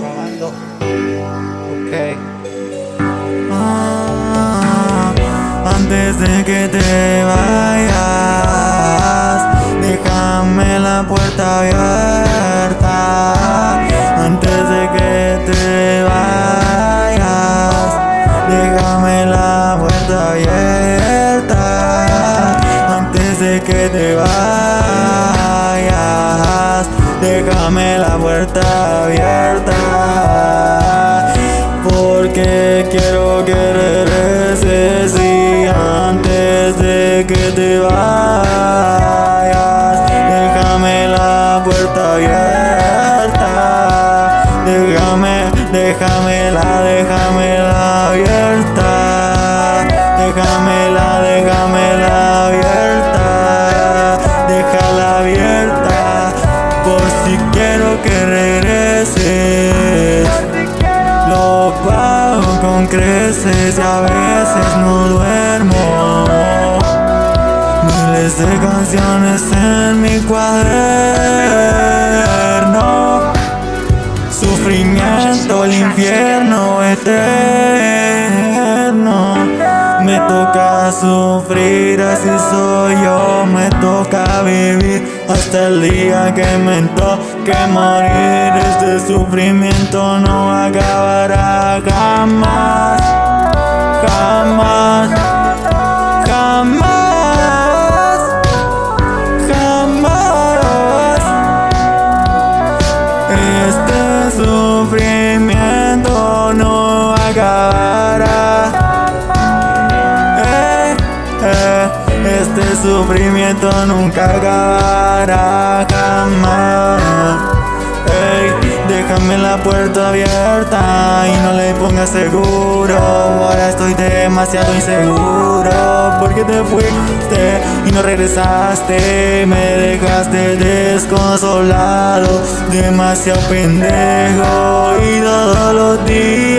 Grabando. Ok. Antes de que te vayas, déjame la puerta abierta. Antes de que te vayas, déjame la puerta abierta. Antes de que te vayas, déjame la puerta abierta. Porque quiero que regreses y antes de que te vayas, déjame la puerta abierta. Déjamela abierta. Déjamela abierta. Déjala abierta. Por si quiero que regreses. Lo pago con creces y a veces no duermo. Miles de canciones en mi cuaderno. Sufrimiento, el infierno eterno. Me toca sufrir, así soy yo. Me toca vivir hasta el día que me toque morir. Este sufrimiento no acabará jamás. Jamás. Jamás. Jamás. Este sufrimiento no acabará. Este sufrimiento nunca acabará jamás. Ey, déjame la puerta abierta y no le pongas seguro. Ahora estoy demasiado inseguro. Porque te fuiste y no regresaste. Me dejaste desconsolado, demasiado pendejo. Y todos los días